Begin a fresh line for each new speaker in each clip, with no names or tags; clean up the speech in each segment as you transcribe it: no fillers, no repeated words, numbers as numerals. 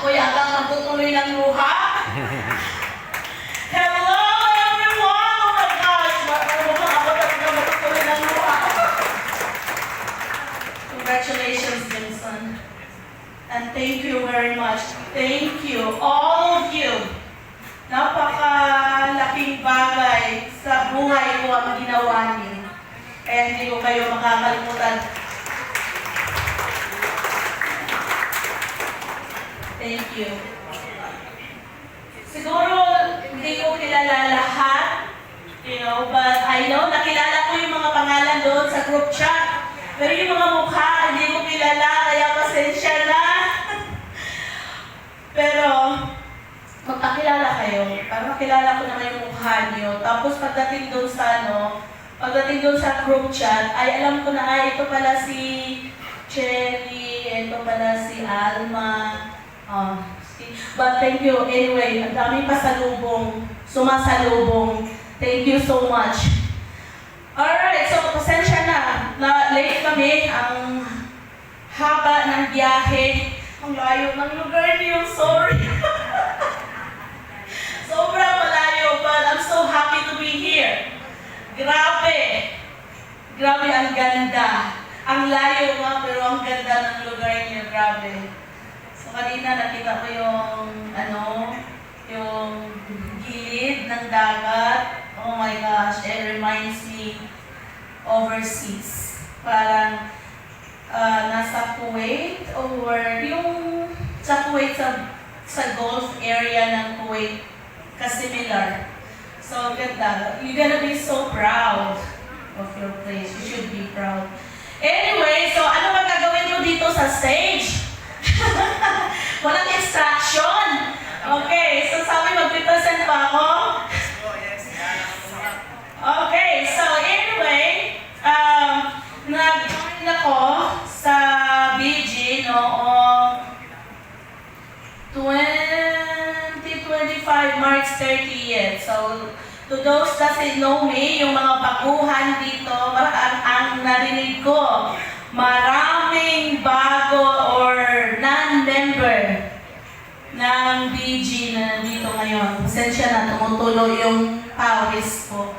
Ako yata magtutuloy ng luha. Hello everyone! Oh my gosh! Ako talaga magtutuloy ng luha. Congratulations, Vincent. And thank you very much. Thank you, all of you. Napakalaking bagay sa buhay ko ang ginawa niyo. Kaya hindi ko kayo makakalimutan. Thank you. Siguro, hindi ko kilala lahat, but I know, nakilala ko yung mga pangalan doon sa group chat. Pero yung mga mukha, hindi ko kilala, kaya pasensya na. Pero, magpakilala kayo, para makilala ko naman yung mukha niyo. Tapos pagdating doon sa group chat, ay alam ko na, ito pala si Cherry, ito pala si Alma. But thank you anyway, ang daming sumasalubong. Thank you so much. Alright, so pasensya na late kami. Ang haba ng biyahe. Ang layo ng lugar niyo, sorry. Sobrang malayo, but I'm so happy to be here. Grabe ang ganda. Ang layo nga, pero ang ganda ng lugar niyo, grabe. So kanina nakita ko yung gilid ng dagat. Oh my gosh, it reminds me overseas. Parang nasa Kuwait or yung sa Kuwait sa Gulf area ng Kuwait kasimilar. So ganda. You're gonna be so proud of your place. You should be proud. Anyway, so ano ba gagawin mo dito sa stage? Walang instruction. Okay, so sabi magpipresent pa ako? Okay, so anyway, nag-join ako sa BG noong 2025, March 30th. So, to those that know me, yung mga baguhan dito, ang narinig ko, maraming bago or non-member ng BG na nandito ngayon. Pasensya na, tumutuloy yung pawis ko.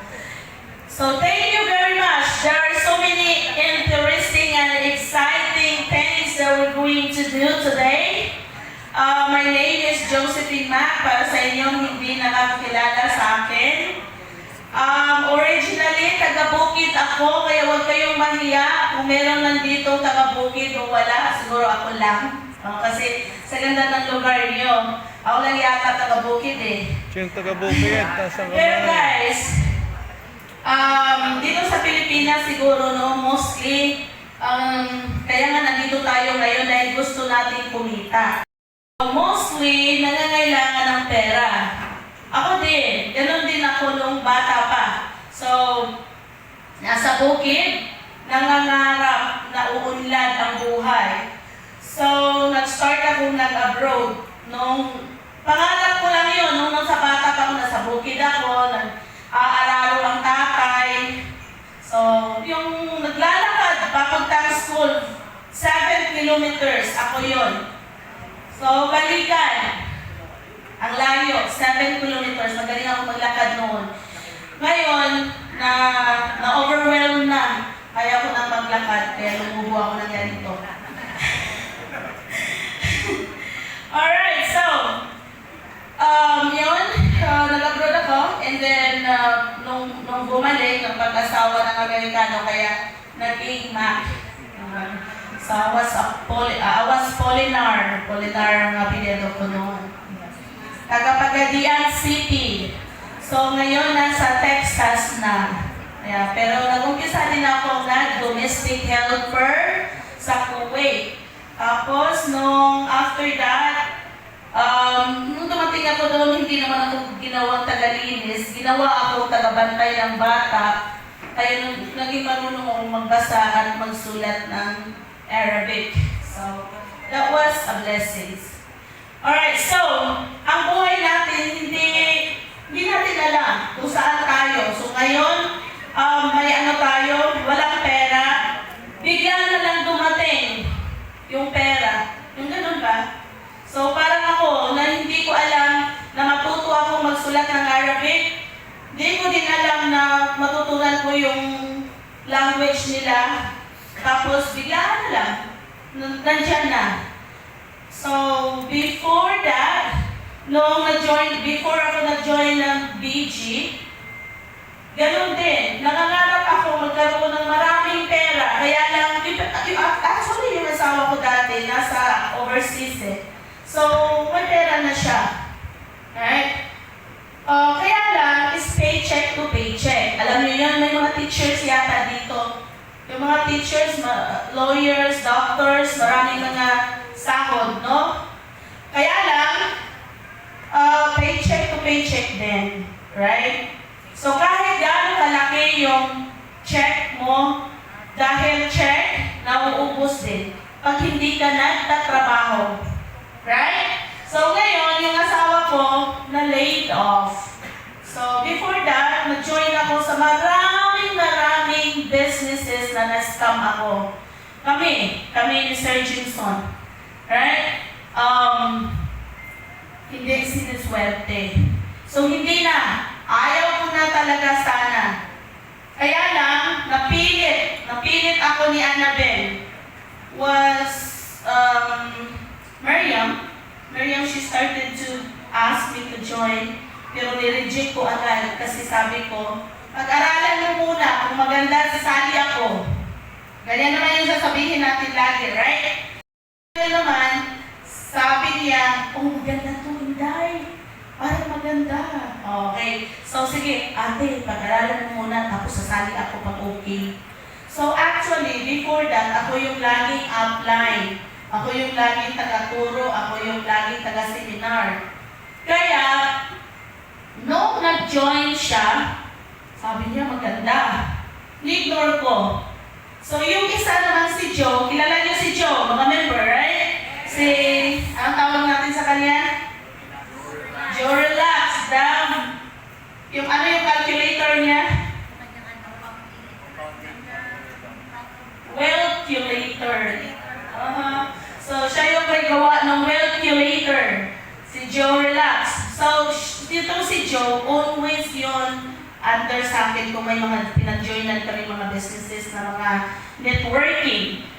So, thank you very much. There are so many interesting and exciting things that we're going to do today. My name is Josephine Mac, para sa inyong hindi nakakilala sa akin. Originally, taga-Bukid ako, kaya huwag kayong mahiya. Kung meron nandito taga-Bukid o wala, siguro ako lang. Kasi sa ganda ng lugar niyo, ako lang yata taga-Bukid eh.
Siyang taga-Bukid, tasang
Pero guys, dito sa Pilipinas siguro, mostly, kaya nga nandito tayo ngayon dahil gusto natin kumita. Mostly, nangangailangan ng pera. Ako din. Ganon din ako nung bata pa. So, nasa bukid, nangangarap na uunlad ang buhay. So, nag-start ako nag-abroad. Pangarap ko lang yun. Nung nasa bata pa ako, nasa bukid ako, nag-aararo ang tatay. So, yung naglalakad, papuntang school, 7 kilometers, ako yun. So, balikan. Ang layo, 7 kilometers. Magaling ako maglakad noon. Ngayon, na-overwhelm na. Kaya ko nang maglakad. Kaya lumubo ako ng ganito. Alright, so, yun. Nag-abroad ako. And then, nung bumalik, ng pag-asawa ng Amerikano, kaya nag-AMAC. So, I was Polinar. Polinar ang apelyido ko noon. Taga-Pagadian City. So, ngayon nasa Texas na. Pero nag-umpisa din ako na domestic helper sa Kuwait. Tapos, after that, nung dumating ako doon, hindi naman ako ginawang tagalinis. Ginawa ako tagabantay ng bata. Kaya naging marunong akong magbasa at magsulat ng Arabic. So, that was a blessing. Alright, so, ang buhay natin, hindi natin alam kung saan tayo. So, ngayon, may tayo, walang pera, bigla na lang dumating yung pera. Yung ganun ba? So parang ako, na hindi ko alam na matuto ako magsulat ng Arabic, hindi ko din alam na matutunan ko yung language nila. Tapos biglaan na lang, nandyan na. So before that, before ako na-join ng BG, ganun din, nangangarap ako magkaroon ng maraming pera. Kaya lang, actually yung asawa ko dati, nasa overseas eh. So, may pera na siya. Right? Kaya lang, is paycheck to paycheck. Alam niyo yun, may mga teachers yata dito. Yung mga teachers, lawyers, doctors, maraming mga sahod, no? Kaya lang, paycheck to paycheck din. Right? So kahit gaano kalaki yung check mo, dahil check, nauubos din pag hindi ka nagtatrabaho. Right? So ngayon, yung asawa ko na laid off. So before that, nag-join ako sa maraming businesses na na-scam ako. Kami ni Sir Jimson. Right? Hindi siniswerte. So hindi na. Ayaw ko na talaga sana. Kaya lang, napilit ako ni Annabelle. Was, Miriam, she started to ask me to join. Pero nireject ko agad kasi sabi ko, pag-aralan mo muna kung maganda, sasali ako. Ganyan naman yung sasabihin natin lagi, right? Kaya naman, sabi niya, oh, maganda to, Inday. Parang maganda. Okay. So, sige, ate, pag-aralan mo muna, tapos sasali ako pag okay. So, actually, before that, ako yung laging upline. Ako yung laging taga-turo, ako yung laging taga-seminar. Kaya, nung nag-join siya, sabi niya, maganda. Ni-ignore ko. So, yung isa naman si Joe, kilala niyo si Joe, mga member, right? Ang tawag natin sa kanya? Joe Relax, down. Yung calculator niya? Wealthulator. So, siya yung may gawa ng wealthulator. Si Joe Relax. So, dito si Joe, always yon under sa akin kung may mga pinag-joinan kami mga businesses na mga networking.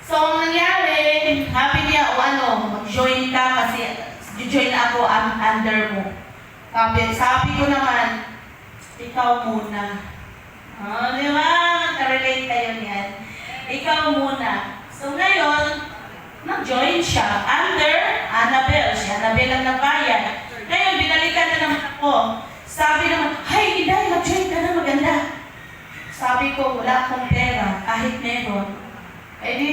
So, ang nangyari, happy niya, mag-join ka kasi join ako under mo. Sabi ko naman, ikaw muna. Di ba? Nakarelate tayo niyan. Ikaw muna. So ngayon, nag-join siya under Annabelle. Si Annabelle ang nagbayad. Ngayon, binalikan na naman ako. Sabi naman, hay, Inday, mag-join ka na, maganda. Sabi ko, wala akong pera, kahit meron. Eh di,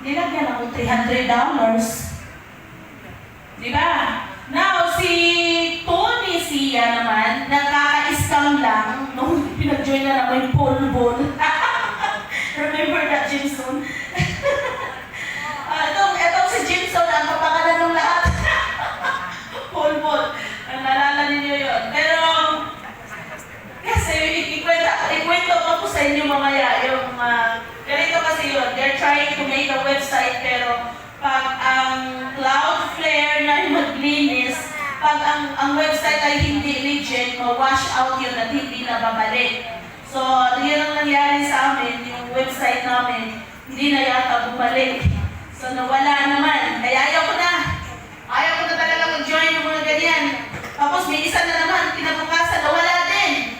nilagyan ako $300. Diba? Now, si Tony siya naman, nakaka-scam lang nung pinag-join na naman yung Polbol. Remember that, Jimson? Itong si Jimson, ang kapangalan ng lahat. Polbol. Nalala ninyo yun. Pero, kasi, ikwento ko po sa inyo mamaya yung ganito kasi yun. They're trying to make a website, pero pag ang Cloudflare na maglinis, pag ang website ay hindi legit, ma-wash out yun at hindi na babalik. So, yun ang nangyari sa amin, yung website namin, hindi na yata bumalik. So, nawala naman. Kaya ayaw ko na talaga mag-join ng mga ganyan. Tapos may isa na naman, kinabukasan, nawala din.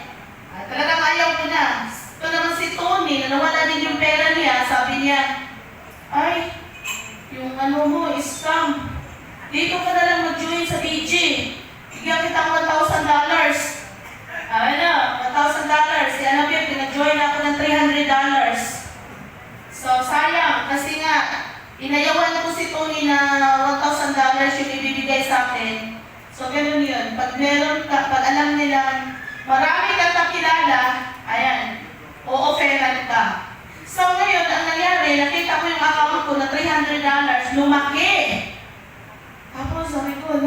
Talagang ayaw ko na. Ito naman si Tony, na nawala din yung pera niya. Sabi niya, ay, yung mo, scam. Dito ka na lang mag-join sa BG. Bigyan kita ng $1,000. $1,000. Si Annabelle, pinag-join ako ng $300. So, sayang. Kasi nga, inayawan ko si Tony na $1,000 yung ibibigay sa akin. So, ganun yun. Pag alam nilang marami kang kakilala, ayan, o-offeran ka. So ngayon, ang nangyari, nakita ko yung account ko na $300, lumaki. Tapos sabi ko,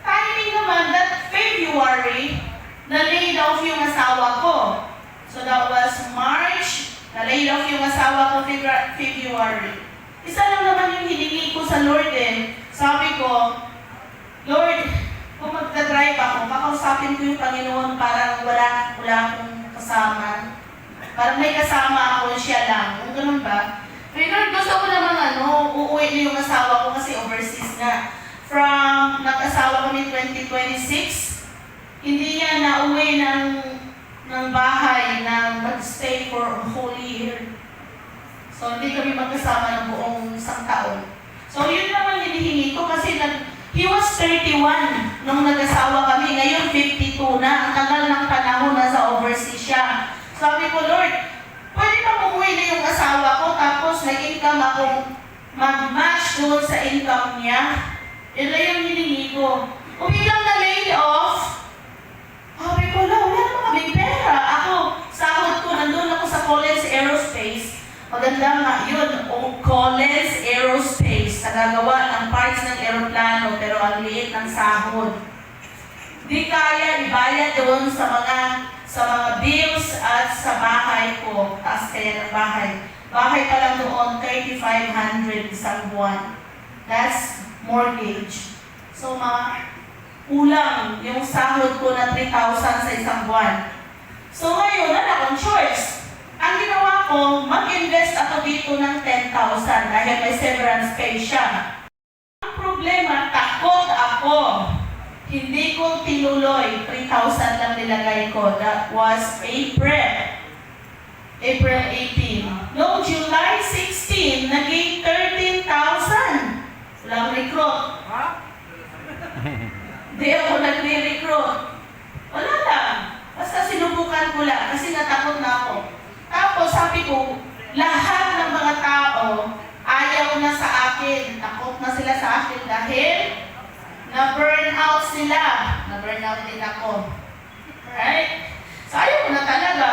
timing naman, that February, na-laid off yung asawa ko. So that was March, na-laid off yung asawa ko February. Isa lang naman yung hiningi ko sa Lord eh. Sabi ko, Lord, kung magdadrive ako, kakausapin ko yung Panginoon parang wala akong kasama. Parang may kasama ako, siya lang. Kung ganun ba? Pero Lord, gusto ko namang uuwi na yung asawa ko kasi overseas nga. From nag-asawa kami 2026, hindi niya nauwi ng bahay na mag-stay for a whole year. So, hindi kami magkasama ng buong isang taon. So, yun naman hinihingi ko kasi he was 31 nung nag-asawa kami. Ngayon, 52 na. Ang tagal ng panahon na sa overseas siya. Sabi ko, Lord, pwede ba umuwi na yung asawa ko tapos nag-income akong mag-match doon sa income niya? Yun na yung hiningi ko. Kung biglang na-laid off, sabi ko, wala naman kami pera. Ako, sahod ko, nandun ako sa Collins Aerospace. Maganda nga yun, Collins Aerospace. Nagagawa ng parts ng aeroplano, pero ang liit ng sahod. Di kaya ibayad doon sa mga bills at sa bahay ko. Taas kaya ng bahay. Bahay pa lang doon, 3,500 isang buwan. That's mortgage. So, kulang yung sahod ko na 3,000 sa isang buwan. So, ngayon, wala akong choice. Ang ginawa ko, mag-invest ako dito ng 10,000 dahil may severance pay siya. Ang problema, takot ako. Hindi ko tinuloy. 3,000 lang nilagay ko. That was April 18. Noong July 16, naging 13,000. Walang recruit. Hindi ako nagre-recruit. Wala lang. Basta sinubukan ko lang kasi natakot na ako. Tapos sabi ko, lahat ng mga tao ayaw na sa akin. Takot na sila sa akin dahil na-burn out sila. Na-burn out din ako. Right? So ayaw ko na talaga.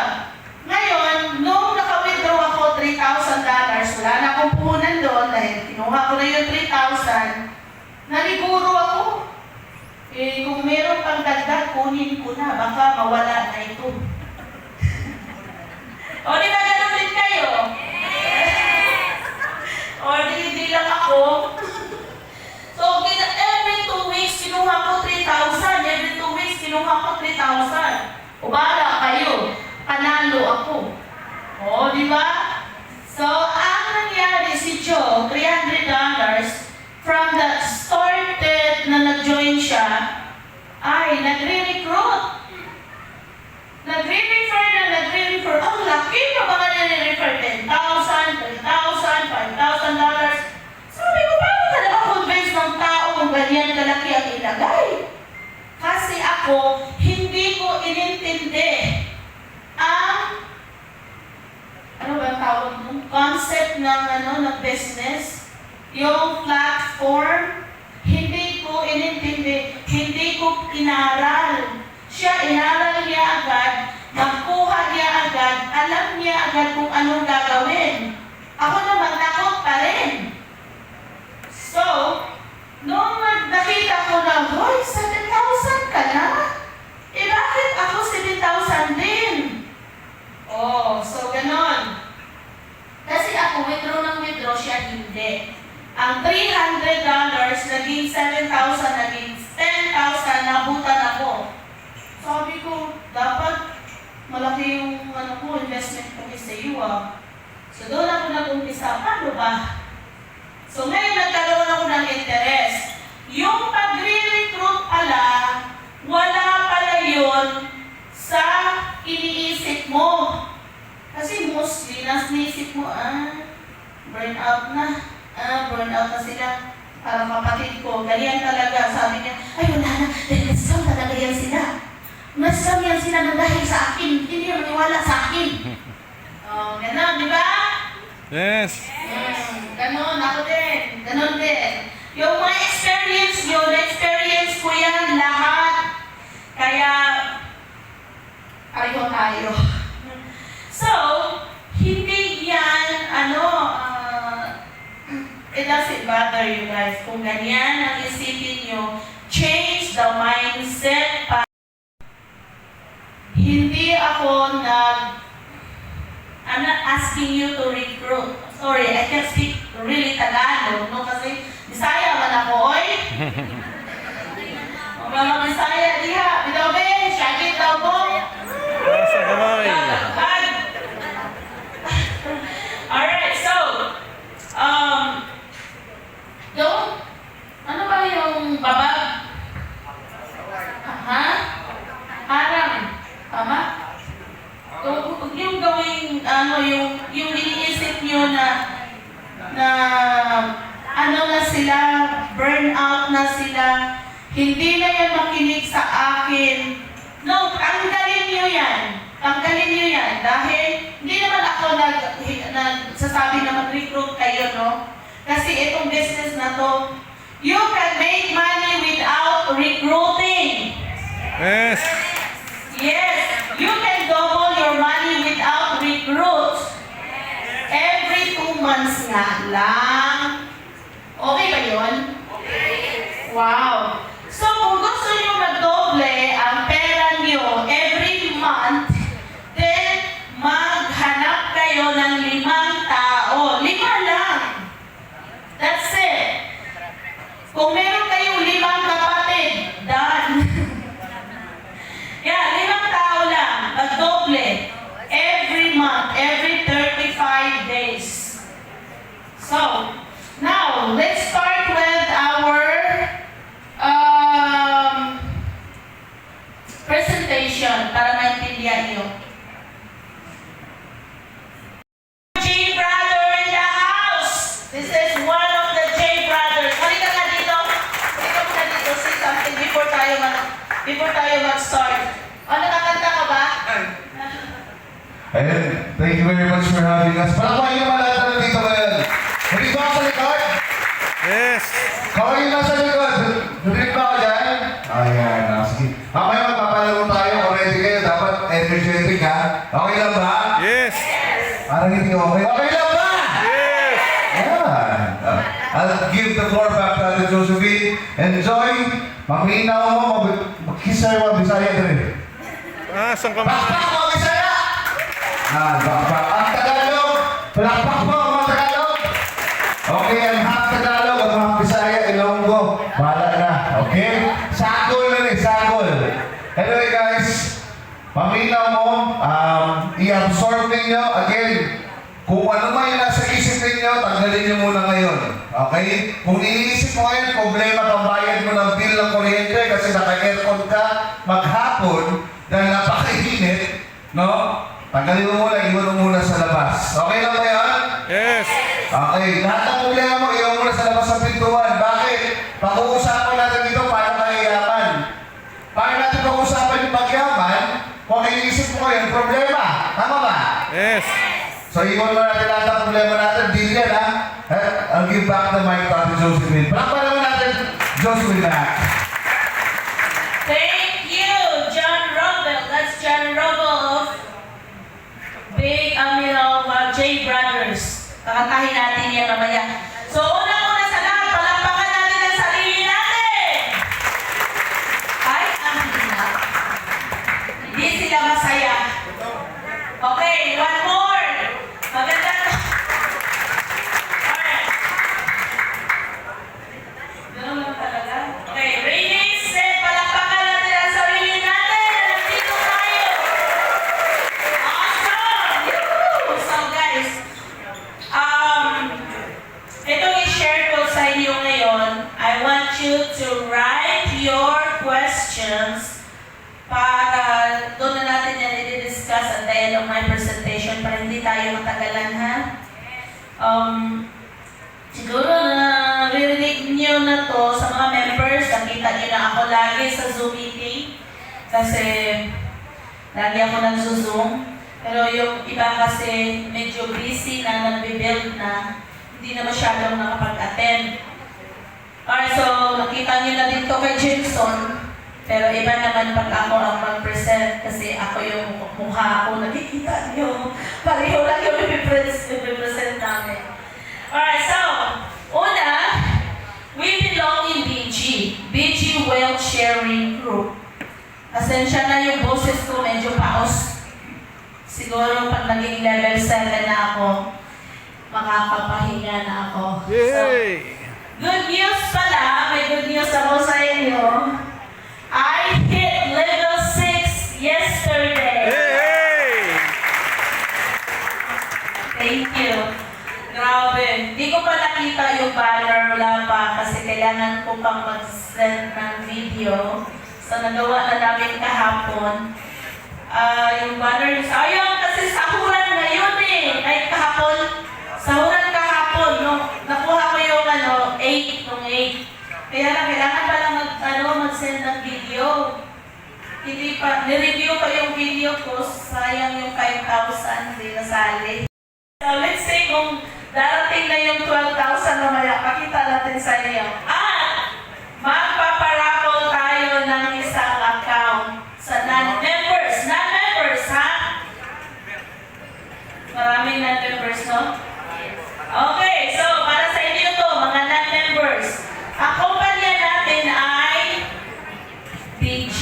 Ngayon, nung naka-withdraw ako $3,000, wala na akong puhunan doon dahil kinuha ko na yung 3,000, naliguro ako. Kung meron pang dagdag, kunin ko na. Baka mawala na ito. O, di ba ganun din kayo? Yes! O, di lang ako. So, every 2 weeks, kinuha ko 3,000. Every 2 weeks, kinuha ko 3,000. O, bahala kayo. Panalo ako. O, di ba? So, ang nangyari si Joe, $300, from the started na nag-join siya, ay nagre-recruit. Nagre-refer. Ang laki na mga nire-refer. $10,000, $3,000, $5,000. Sabi ko, paano ka nakakonvince ng tao kung ganyan kalaki ang ilagay? Kasi ako, hindi ko inintindi ang ano ba tawag mo? Concept ng business. Yung platform, hindi ko inintindi, hindi ko inaral. Siya, inaral niya agad, nagkuha niya agad, alam niya agad kung anong gagawin. Ako naman, takot pa rin. So, nung nakita ko na, hoy, 7,000 ka na? Eh, bakit ako 7,000 din? Oh, so ganon. Kasi ako, withdraw siya hindi. Ang $300, naging 7,000, naging 10,000, nabutan ako. Sabi ko, dapat malaki yung investment ko sa iyo. So doon ako nag-umpisa, paano ba? So ngayon nagkaroon ako ng interest. Yung pagre-recruit pala, wala pala yun sa iniisip mo. Kasi mostly, nasisip mo, burn out na sila. Parang kapatid ko, ganyan talaga. Sabi niya, ay wala na, dahil nasasam talaga yan sila. Nasasam yan sila na dahil sa akin, hindi yung maniwala sa akin. Oh, gano'n, di ba?
Yes.
Gano'n, ako din. Gano'n din. Yung mga experience nyo, na-experience ko yan lahat. Kaya, pareho tayo. So, hindi yan, it doesn't bother you guys. Kung ganyan ang isipin nyo, change the mindset. Hindi ako I'm not asking you to recruit. Sorry, I can't speak really Tagalog, no? Kasi Bisaya man ako, oy.
Ay.
Alright, so, yung, ano ba yung babag? Ha? Harang. Tama? Yung gawing, yung iniisip nyo na, ano na sila, burn out na sila, hindi na yan makinig sa akin. No, tanggalin nyo yan. Tanggalin nyo yan. Dahil, hindi naman ako nagsasabi na mag-recruit kayo, no? Kasi itong business na to, you can make money without recruiting.
Yes.
Yes, you can double your money without recruit. Every 2 months nga lang. Okay ba yun? Wow. So, kung gusto nyo mag-doble ang pera nyo every month, then maghanap kayo ng 5 tao. 5 lang. That's it. Kung meron kayong 5 kapatid, done. Yeah, 5 tao lang. Mag-doble. Every month, every 35 days. So, now, let's start with our presentation para maintindihan nyo. J Brother in the house! This is one of the J Brothers. Halika nga dito. Halika muna dito. Say something before tayo mag-start. O, nakakanta ka ba?
And thank you very much for having us. Palakpakan yung mga lahat na nandito ngayon. Nandito ako sa likod.
Yes.
Kaway yung nasa likod. Nandito ba ako dyan? Ayan, sige. Mamaya magpapalaro tayo. Already kayo. Dapat energetic ha. Okay lang ba?
Yes.
Parang hindi okay. Okay lang ba?
Yes.
Ayan. I'll give the floor back to Ate Josephine. Enjoy. Maminaw mo. Mag-kisay mo. Bisaya din.
Ah, saan ka mo?
Bakbak mo, Bisaya! Bakbak. Ang Tagalog. Palakpak mo, mga Tagalog. Okay, ang half Tagalog, ang mga Bisaya, Ilonggo. Bahala na. Okay? Sakol na rin, sakol. Anyway guys, paminaw mo, i-absorb ninyo. Again, kung ano man yung nasa isip ninyo, tanggalin nyo muna ngayon. Okay? Kung iniisip mo ngayon, problema pambayad mo ng bill ng kuryente kasi naka-aircon ka maghapon dahil napakainit, no? Tanggalin mo muna, iwan mo muna sa labas. Okay lang ba yan?
Yes.
Okay, lahat ng problema mo, iwan mo na sa labas ng pintuan. Bakit? Pag-uusapan natin dito, paano tayo yaman? Paano natin pag-uusapan yung pagyaman kung iniisip mo ngayon, problema? Tama ba?
Yes.
So, iwan mo natin lahat ng problema natin. Deal yan, ha? I'll give back the mic to Ate Josephine. Palakpan naman natin, Josephine back.
Thank you, John Robel. That's John Robel of Big J Brothers. Kakantahin natin yan mamaya. So, una-una sa lahat, palakpakan natin ang sarili natin. Ay, ang hirap. Hindi sila masaya. Okay, one more. Maganda. Alright. Ganun lang talaga. Okay, ready, set, palakpakan natin ang sarili natin. Nandito tayo. Awesome! Yoo-hoo! So guys, ito i-share ko sa inyo ngayon. I want you to write your questions para doon na natin yan i-discuss at the end of my presentation para hindi tayo matagalan, ha? Siguro na narinig nyo na to sa mga members. Nakita nyo na ako lagi sa Zoom meeting kasi lagi ako nag-zoom. Pero yung iba kasi medyo busy na, nag-build na, hindi na masyadong nakapag-attend. Alright, so nakita nyo na dito kay Jameson. Pero iba naman pag ako ang mag-present kasi ako yung mukha ako, nakikita nyo. Pareho lang yung i-present namin. Alright, so, una, we belong in BG Wealth Sharing Group. Asensya na yung boses ko, medyo paos. Siguro pag naging level 7 na ako, makakapahinga na ako.
Yay!
So, good news pala, may good news ako sa inyo. I hit level 6 yesterday.
Hey!
Grabe. Di ko pa nakita yung banner, wala pa kasi kailangan ko pang mag-send ng video. So nagawa na namin kahapon. Yung banner, sayang kasi sahuran ngayon eh. Ay kahapon, sahuran kahapon. Nung nakuha ko yung 8, nung 8. Kaya lang, kailangan pa lang mag-send ng video. Hindi pa, nireview pa yung video ko, sayang yung 5,000, hindi nasali. So let's say kung darating na yung 12,000 mamaya, pakita natin sa inyo. Magpaparapol tayo ng isang account sa non-members. Non-members, ha? Maraming non-members, no? Okay, so para sa inyo to, mga non-members. Ang kumpanya natin ay BG.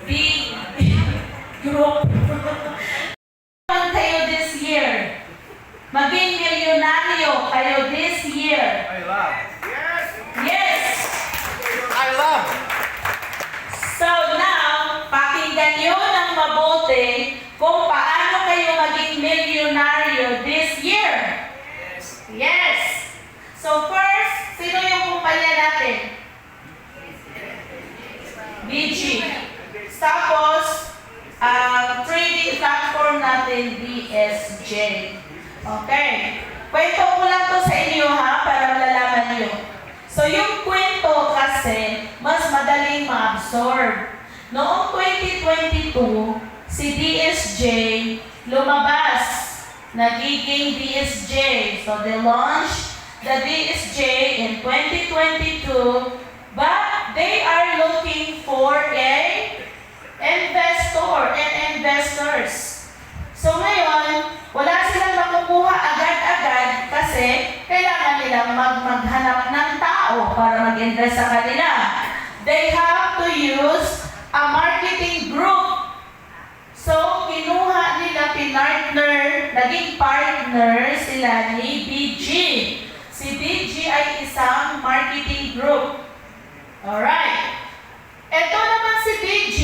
Big group. Kayo this year. Maging milyonaryo kayo this year.
I love.
Yes!
I love.
So now, pakinggan nyo ng mabuti kung paano kayo maging milyonaryo this year. Yes! So first, sino yung kumpanya natin? BG. Tapos, trading platform natin, BSJ. Okay. Kwento ko lang to sa inyo ha, para malalaman nyo. So, yung kwento kasi, mas madaling ma-absorb. Noong 2022, si DSJ lumabas. Nagiging DSJ. So, they launched the DSJ in 2022, but they are looking for a investor and investors. So ngayon, wala silang makukuha agad-agad kasi kailangan nilang maghanap ng tao para mag-invest sa kanila. They have to use a marketing group. So, kinuha nila, pinartner, naging partner sila ni BG. Si BG ay isang marketing group. Alright. Ito naman si BG,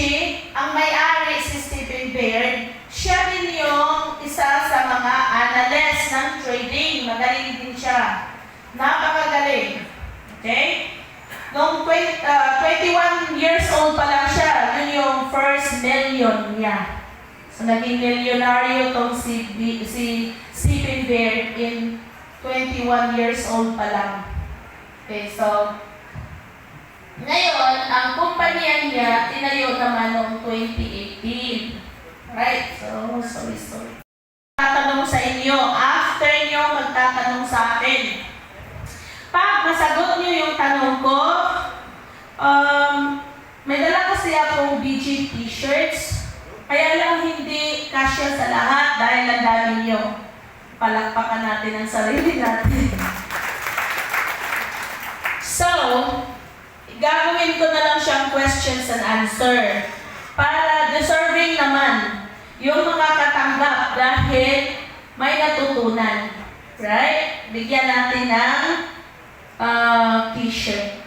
ang may-ari si Stephen Baird. Siya din yung isa sa mga analyst ng trading. Magaling din siya. Napakagaling. Okay? Noong 21 years old pa lang siya, yun yung first million niya. So, naging milyonaryo tong si Stephen Baird in 21 years old pa lang. Okay, so, ngayon, ang kumpanya niya, tinayo naman noong 2018. Right? So, sorry. Tatanong sa inyo, after nyo magtatanong sa akin. Pag masagot nyo yung tanong ko, may dala kasi akong BG t-shirts. Kaya lang hindi kasya sa lahat dahil ang dami nyo. Palakpakan natin ang sarili natin. So, gagawin ko na lang siyang questions and answer para deserving naman yung makakatanggap dahil may natutunan. Right? Bigyan natin ng t-shirt.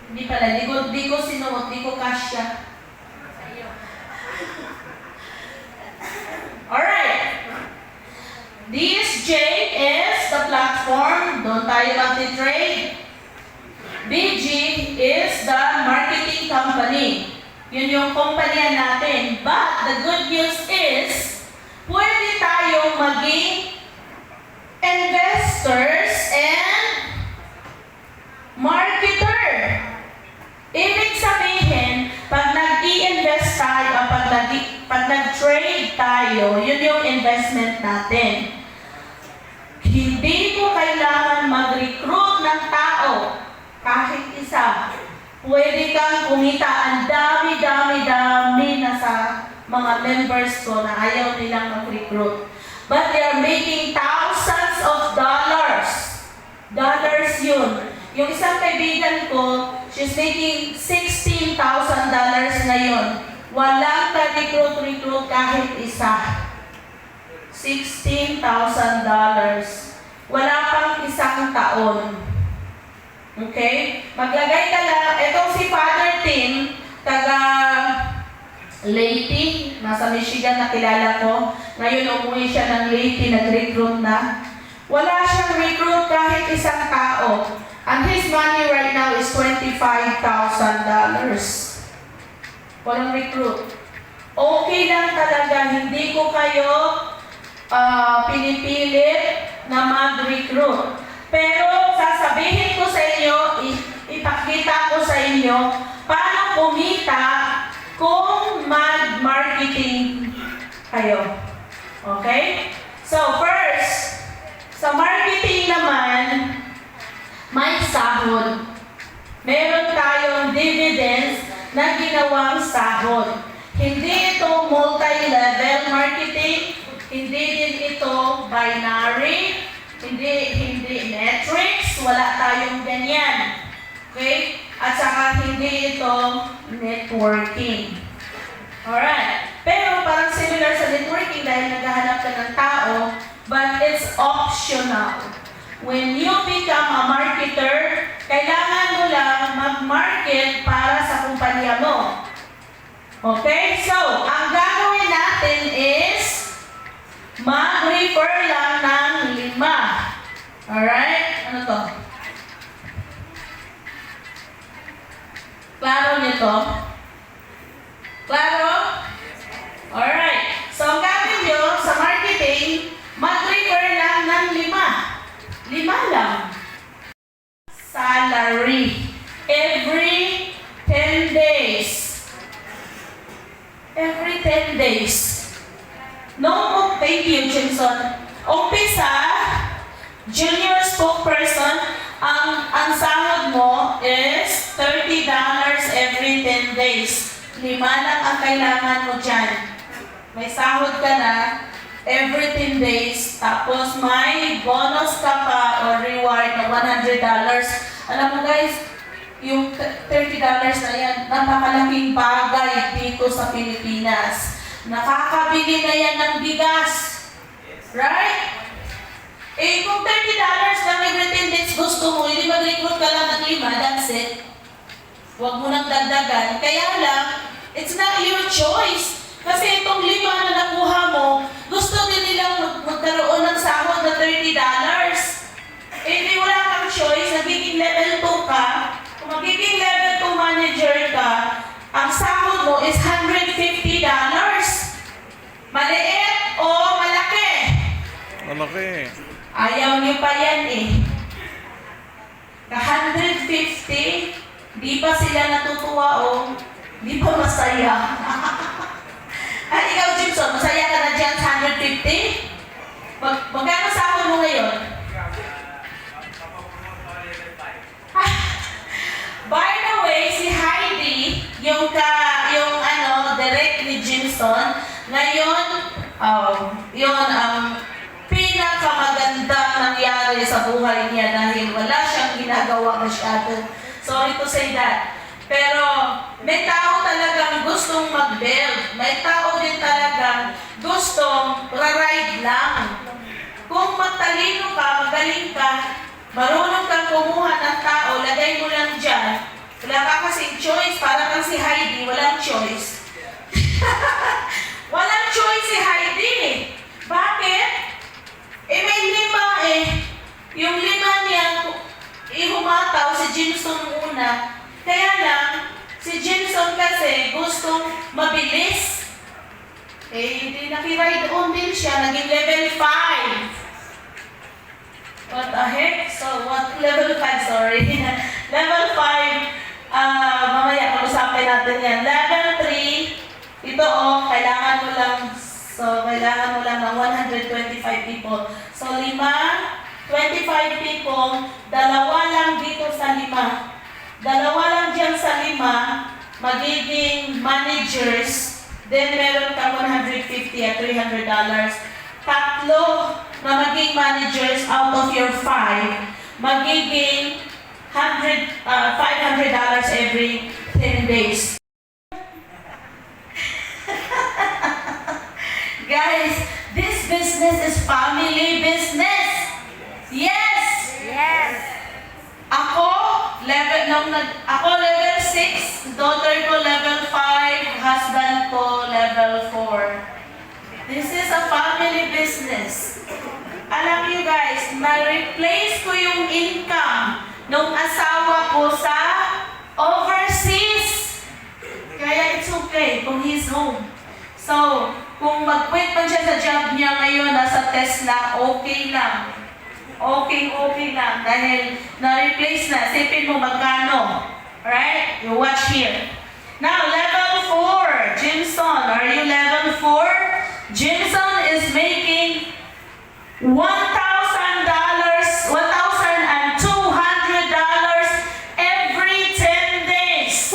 Hindi pala, di ko sinuot, di ko kasya. Alright. DSJ is the platform. Doon tayo mag-trade. BG is the marketing company. Yun yung kumpanya natin. But the good news is, pwede tayong maging investors and marketer. Ibig sabihin, pag nag-i-invest tayo, pag nag-trade tayo, yun yung investment natin. Hindi mo kailangan mag-recruit ng tao. Kahit isa, pwede kang kumita. Ang dami na sa mga members ko na ayaw nilang mag-recruit. But they are making thousands of dollars. Dollars yun. Yung isang kaibigan ko, she's making $16,000 ngayon. Walang ka-recruit kahit isa. $16,000. Wala pang isang taon. Okay? Maglagay ka lang. Itong si Father Tim, taga Leyte, nasa Michigan na kilala ko, Ngayon umuwi siya ng Leyte, nag-recruit na. Wala siyang recruit kahit isang tao. And his money right now is $25,000. Walang recruit. Okay lang talaga, hindi ko kayo pinipilit na mag-recruit. Pero sasabihin ko sa inyo, ipakita ko sa inyo, paano kumita kung mag-marketing kayo. Okay? So first, sa marketing naman, may sahod. Meron tayong dividends na ginawang sahod. Hindi ito multi-level marketing, hindi din ito binary, hindi metrics, wala tayong ganyan. Okay? At saka hindi ito networking. Alright. Pero parang similar sa networking dahil naghahanap ka ng tao, but it's optional. When you become a marketer, kailangan mo lang mag-market para sa kumpanya mo. Okay? So, ang gagawin natin is mag-refer lang ng 5. Alright? Ano to? Klaro niyo to? Klaro? Alright. So, ang gagawin nyo sa marketing, mag-refer lang ng 5. 5 lang. Salary. Every 10 days. Every 10 days. No, thank you, Jimson. Umpisa, junior spokesperson, ang sahod mo is $30 every 10 days. 5 lang ang kailangan mo dyan. May sahod ka na every 10 days, tapos may bonus ka pa or reward na $100. Alam mo guys, yung $30 na yan, napakalaking bagay dito sa Pilipinas. Nakakabili na yan ng bigas. Right? Eh, kung $30 lang every 10 days gusto mo, hindi mag-recruit ka lang ng 5, that's it. Huwag mo nang dagdagan. Kaya lang, it's not your choice. Kasi itong 5 na nakuha mo, gusto din nilang magkaroon ng sahod na $30. Eh, di wala kang choice, nagiging level 2 ka. Kung magiging level 2 manager ka, ang sahod mo is $150. Maliit o malaki?
Malaki.
Ayaw niyo pa yan eh. 150, di pa sila natutuwa o di pa masaya. At ikaw, Jimson, masaya ka na dyan sa 150? Magkano sahod mo ngayon? By the way, si Heidi, yung direct ni Jimson, ngayon, yun ang pinakamagandang nangyari sa buhay niya dahil wala siyang ginagawa masyado. Sorry to say that. Pero may tao talagang gustong mag-build. May tao din talagang gustong ra-ride lang. Kung matalino ka, magaling ka, marunong kang kumuha ng tao, lagay mo lang dyan. Wala ka kasing choice, para kang si Heidi, walang choice. Walang choice si Heidi. Bakit? Eh may 5 eh. Yung 5 niya, ihumataw si Jimson muna. Kaya lang, si Jimson kasi gustong mabilis. Eh, hindi nakiride on din siya, naging level 5. What the heck? So, what? Level 5, sorry. Level 5, mamaya, pag-usapin natin yan. Level 3, ito kailangan mo lang, kailangan mo lang ng 125 people. So, 25 people, 2 lang dito sa 5. 2 lang dyan sa 5, magiging managers, then meron ka 150 at $300. 3 na maging managers out of your 5, magiging $500 every 10 days. Guys, this business is family business. Yes!
Yes!
Ako level 6, daughter ko level 5, husband ko level 4. This is a family business. Alam niyo guys, na-replace ko yung income nung asawa ko sa overseas. Kaya it's okay kung he's home. So, kung mag-quit man siya sa job niya ngayon, nasa Tesla, okay lang. Okay lang. Dahil na-replace na. Sipin mo magkano. Alright? You watch here. Now, level 4. Jimson, are you level 4? Jimson is making $1,200 every 10 days.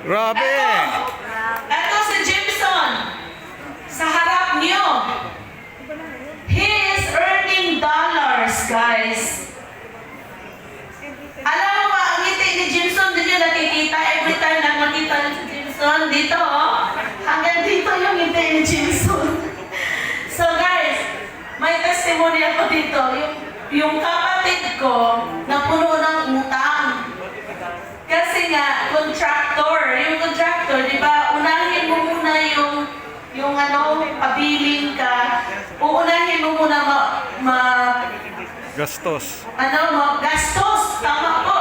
Grabe!
Ito si Jimson. Sa harap niyo. He is earning dollars, guys. Alam mo ba, ang ngiti ni Jimson, din yung nakikita every time na makita ni Jimson. Dito, oh. Hanggang dito yung ngiti ni Jimson. So, guys, may testimony ako dito. Yung kapatid ko, napuno ng utang. Kasi nga, yung contractor, di ba, unahin mo muna yung pabiling ka, uunahin mo muna
Gastos.
gastos, tama po.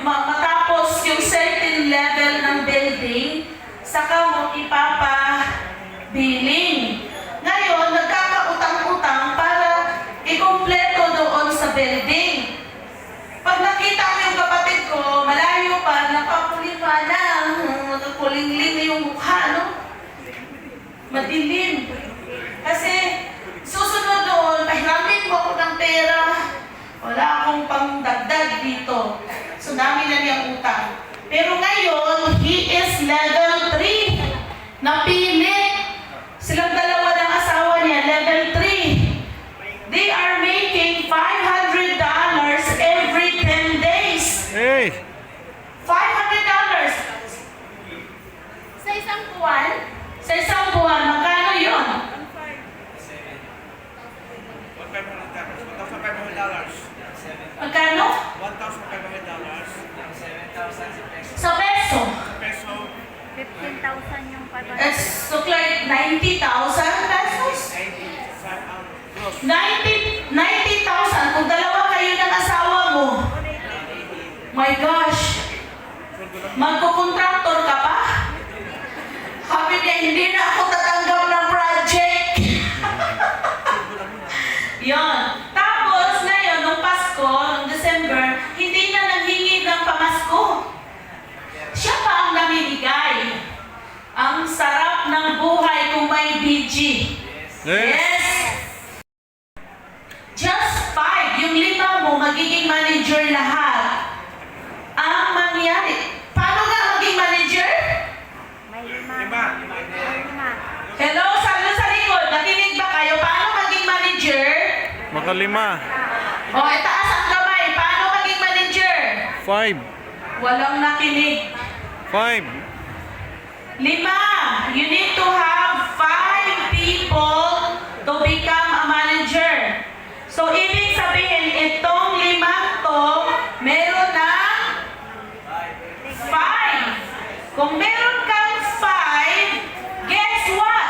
Matapos yung certain level ng building, saka mo ipapabiling. Ngayon, nagkakautang-utang para ikumpleto doon sa building. Pag nakita ko yung kapatid ko, malayo pa, napapulima na, kulingling yung mukha, no? Madilim. Kasi, susunod doon, pahiramin mo ako ng pera. Wala akong pangdagdag dito. So, dami na niyang utang. Pero ngayon, he is level 3. Napilit. Silang dalawa ng asawa niya, level 3. They are making $500 every 10 days.
Hey!
$500. Sa isang buwan? Sa isang buwan, magkano yun? Magkano? Sa peso?
15,000 yung pagod.
It's look like 90,000 pesos? 90,000. Kung dalawa kayo ng asawa mo, my gosh, magkukontraktor ka pa? Sabi niya, hindi na ako tatanggap ng project. Yon. Tapos, ngayon, nung Pasko, nung December, hindi na nanghingi ng pamasko. Siya pa ang namimigay. Ang sarap ng buhay kung may BG. Yes! Just 5. Yung 5 mo, magiging manager lahat. Ang mangyari. Paano nga maging manager?
May lima.
Hello, sabi sa likod. Nakinig ba kayo? Paano maging manager?
Makalima.
O, itaas ang kamay. Paano maging manager?
5.
Walang nakinig.
5.
5. You need to have 5 people to become a manager. So, ibig sabihin, itong 5 to, meron na 5. Kung meron kang 5, guess what?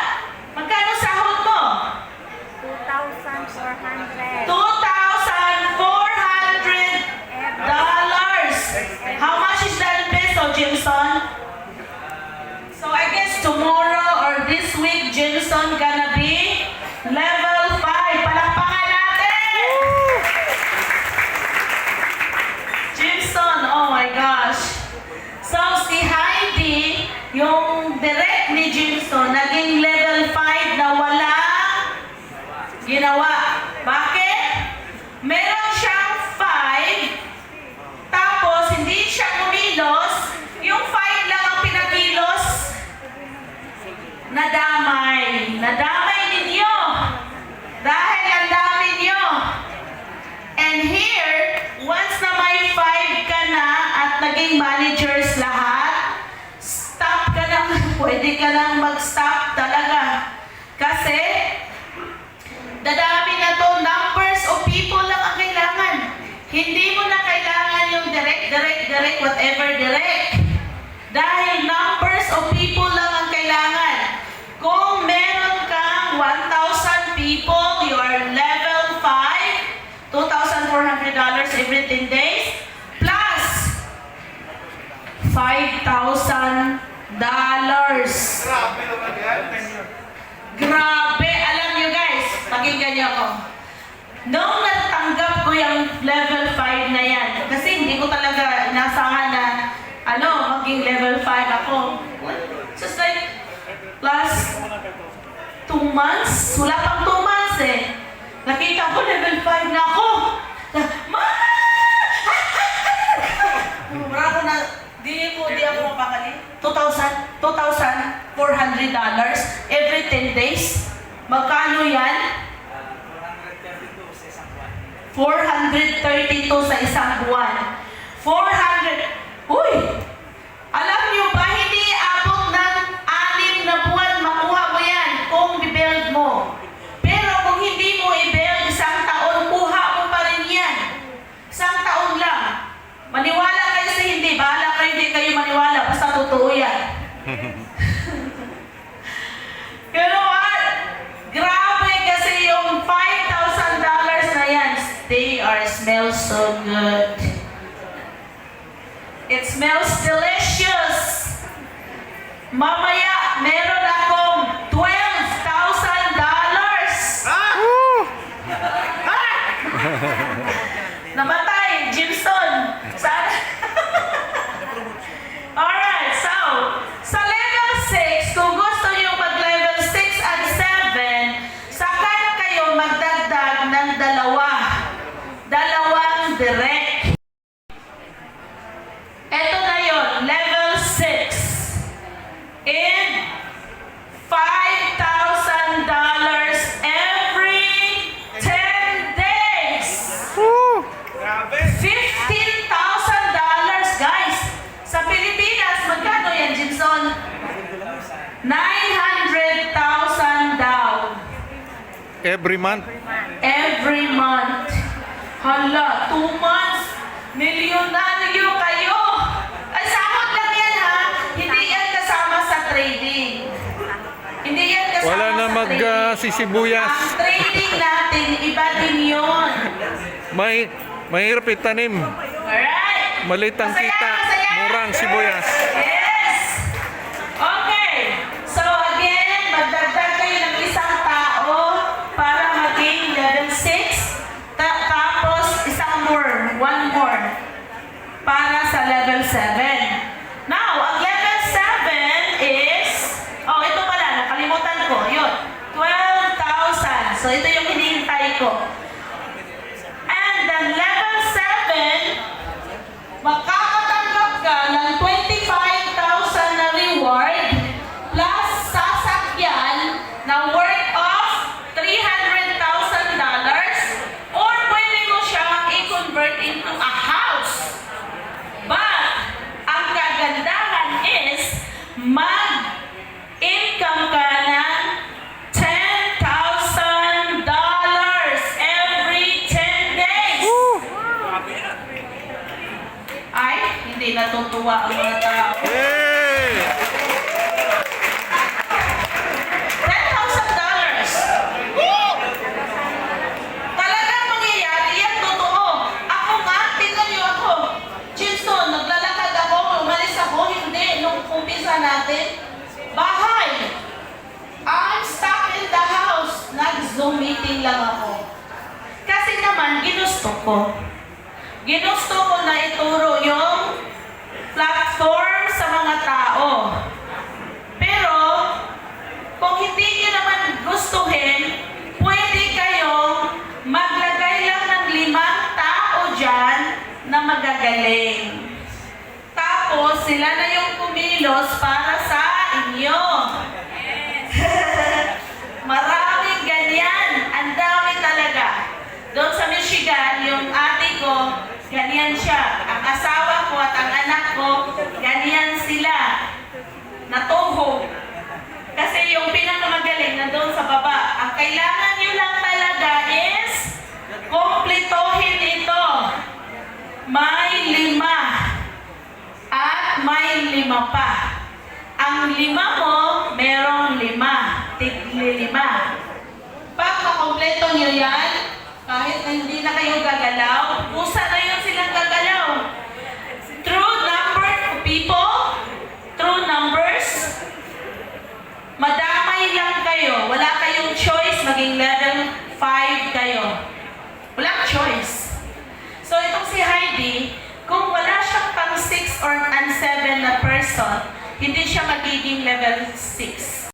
Magkano sahod mo?
2,400.
$2,400. How much is that in peso, Jimson? So I guess tomorrow or this week, Jimson gonna be level 5. Palakpakan natin! Jimson, oh my gosh. So si Heidi, yung direct ni Jimson, naging level 5 na wala ginawa. Bakit? Meron siyang 5, tapos hindi siya kumilos, yung 5 lang ang pinakilos. Nadamay. Nadamay ninyo. Dahil ang dami nyo. And here, once na may 5 ka na at naging managers lahat, stop ka na. Pwede ka nang mag-stop talaga. Kasi, dadami na to, numbers of people lang ang kailangan. Hindi mo na kailangan yung direct, whatever direct. Dahil numbers of people lang ang kailangan. Kung meron kang 1,000 people, you are level 5, $2,400 every 10 days, plus $5,000. Grabe! Alam nyo guys, pakinggan nyo ako. Noong natanggap ko yung level 5 na yan, kasi hindi ko talaga inasahan na maging level 5 ako. Just like, last 2 months, wala pang 2 months eh. Nakita ko level 5 na ako. Ma! Mura ko na, di ako mapakali. $2,400 every 10 days. Magkano yan? 432 sa isang buwan. 400. Uy! Alam niyo ba, hindi abot ng 6 na buwan makuha mo yan kung i-build mo. Pero kung hindi mo i-build, isang taon, kuha mo pa rin yan. Isang taon lang. Maniwala kayo sa hindi. Bahala kayo, hindi kayo maniwala. Basta totoo yan. Pero what? Grabe kasi yung $5,000 na yan. They smell so good. It smells delicious. Mamaya, meron akong $12,000. Namatay, Jimson. Sana. Alright, so, sa level 6, kung gusto nyo mag-level 6 and 7, saka na kayo magdagdag ng dalawang direct. Ito na yun, level 6. And $5,000 every 10 days. $15,000, guys. Sa Pilipinas, magkano yan, Jimson? 900,000 daw.
Every month?
Every month. Hala, 2 months. Milyonaryo kayo. Ay, sahod lang yan ha. Hindi yan kasama sa trading. Hindi yan kasama
Wala na
sa trading.
magsisibuyas.
Ang trading natin, iba din yun.
Mahirap itanim.
Alright.
Maliit ang
Masaya,
kita.
masaya.
Murang sibuyas.
Yes. Okay. So again, magdagdag kayo ng isang tao para maging level 6. Tapos one more para sa level 7. Now, ang level 7 is, ito pala, nakalimutan ko, yun, 12,000. So, ito yung hinihintay ko. And then, level 7, makakatanggap ka ng 25,000 na reward plus sasakyan na worth of $300,000 or pwede mo siyang i-convert into a house. But, ang kagandahan is mag-income ka ng $10,000 every 10 days. Ay, hindi natutuwa ang mga tao.
Yay!
$10,000. Talagang mangyayari yan, totoo. Ako nga, tingnan niyo ako. Jinson, naglalakad ako, umalis ako, hindi, nung umpisa natin. Bahay. I'm stuck in the house. Nag-Zoom meeting lang ako. Kasi naman, ginusto ko. Ginusto ko na ituro yung platform sa mga tao. Pero, kung hindi nyo naman gustuhin, pwede kayong maglagay lang ng 5 tao dyan na magagaling. Tapos, sila na yung kumilos para sa inyo. Maraming ganyan. Ang dami talaga. Doon sa Michigan, yung ate ko, ganyan siya. Ang asawa ko at ang anak ko, ganyan sila. Natuhog. Kasi yung pinakamagaling na doon sa baba. Ang kailangan nyo lang talaga is kompletohin ito. May 5 at may 5 pa. Ang 5 mo, merong 5. Kahit na hindi na kayo gagalaw, kusa na yun silang gagalaw. True number of people, true numbers, madamay lang kayo. Wala kayong choice, maging level 5 kayo. Walang choice. So itong si Heidi, kung wala siyang pang 6 or 7 na person, hindi siya magiging level 6.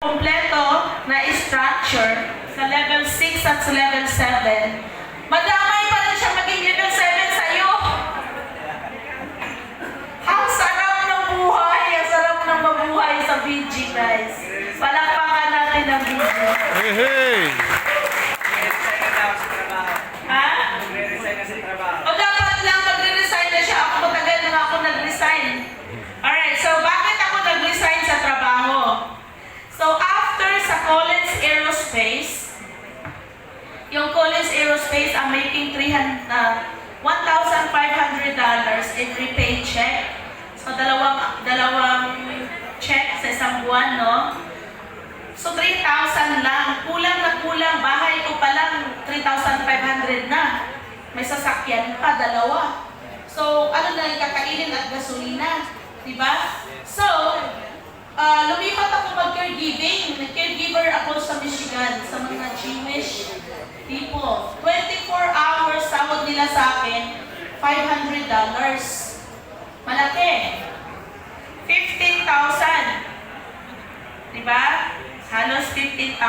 Kompleto na structure sa level 6 at sa level 7, madamay pa rin siya maging level 7 sa'yo. Ang sarap ng buhay, ang sarap ng mabuhay sa VG, guys. Palakpakan natin ang VG.
Hey, hey!
Ha? O dapat lang magre-resign na siya. Ako matagal na ako nag-resign. Alright, so bakit ako nag-resign sa trabaho? So after sa Collins Aerospace, yung Collins Aerospace ang making $1,500 every paycheck. So dalawang check sa isang buwan, no? So 3,000 lang. Kulang na kulang. Bahay ko pa lang 3,500 na. May sasakyan pa, dalawa. So ano na yung kakainin at gasolina? Diba? So, lumipat ako mag-caregiving. Nag-caregiver ako sa Michigan, sa mga Jewish people. 24 hours sahod nila sa akin, $500. Malaki. 15,000. Diba? Halos 15,000.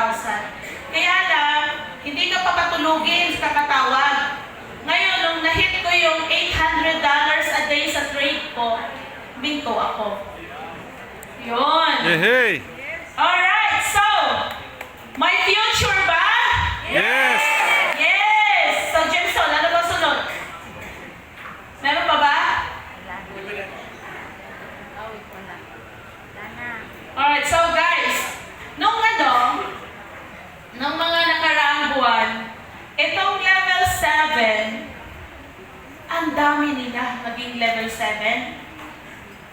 Kaya lang, hindi ka papatulugin sa kakatawag. Ngayon, nung na-hit ko yung $800 a day sa trade ko, binto ako. Yun.
Hey, hey!
Alright, so, my future ba?
Yes!
Yes! So, Jimson, ano ba sunod? Meron pa ba? Alright, so guys, nung mga nakaraang buwan, itong level 7, ang dami nila maging level 7.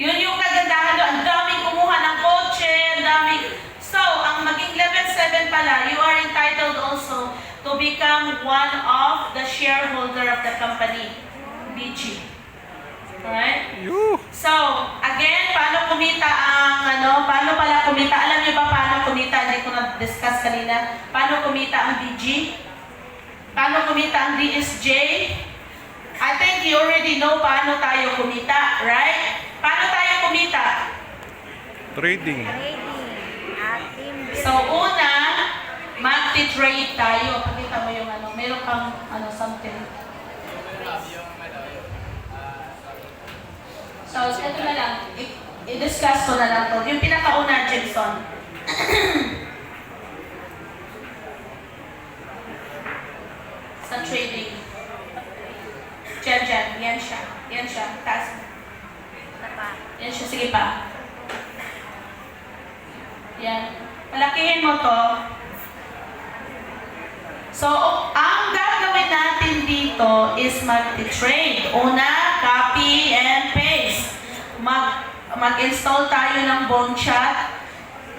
Yun yung kagandahan doon. Ang daming kumuha ng kotse, ang daming... So, ang maging level 7 pala, you are entitled also to become one of the shareholder of the company, BG. Alright?
You!
So, again, paano kumita paano pala kumita? Alam niyo ba paano kumita? Hindi ko na-discuss kanina. Paano kumita ang BG? Paano kumita ang DSJ? I think you already know paano tayo kumita, right? Paano tayo kumita?
Trading.
So, una, magti-trade tayo. Pakita mo yung meron kang something. So, ito na lang. I-discuss ko na lang to. Yung pinakauna, Jimson. Sa trading. Diyan. Yan siya. Taas. Yan siya. Sige pa. Yan. Palakihin mo to. So, ang gagawin natin dito is mag-trade. Una, copy and paste. Mag-install tayo ng BoneChat.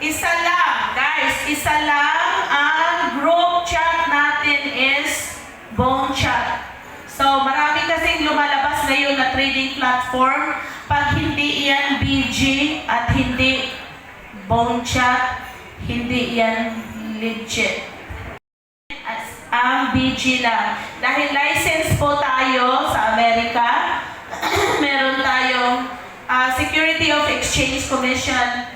Isa lang, guys. Isa lang ang group chat natin is BoneChat. So, marami kasing lumalabas ngayon na trading platform. Pag hindi yan BG at hindi BoneChat, hindi yan legit. Ang BG lang. Dahil license po tayo sa Amerika, meron tayong Security of Exchange Commission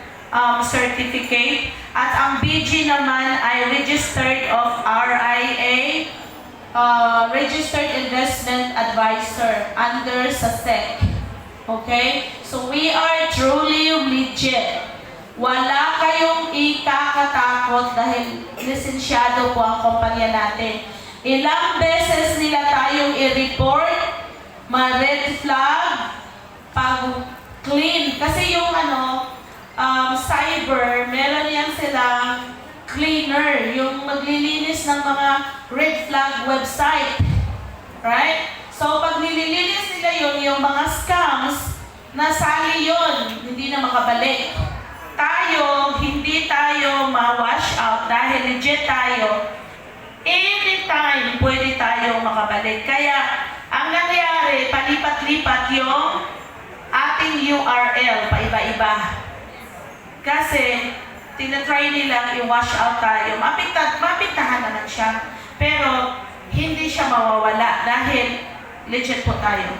certificate. At ang BG naman ay registered of RIA, Registered Investment Advisor under SASEC. Okay? So we are truly legit. Wala kayong ikakatakot dahil lisensyado po ang kumpanya natin. Ilang beses nila tayong i-report, ma-red flag, pag-clean. Kasi yung cyber, meron yan silang cleaner, yung maglilinis ng mga red flag website. Right? So pag nililinis nila yun, yung mga scams, nasali yun, hindi na makabalik. Tayo, hindi tayo ma-wash out dahil legit tayo. Anytime pwede tayo makabalik. Kaya, ang nangyari, palipat-lipat yung ating URL, paiba-iba. Kasi, tinatry nilang i-wash out tayo. Mapintahan naman siya. Pero, hindi siya mawawala dahil legit po tayo.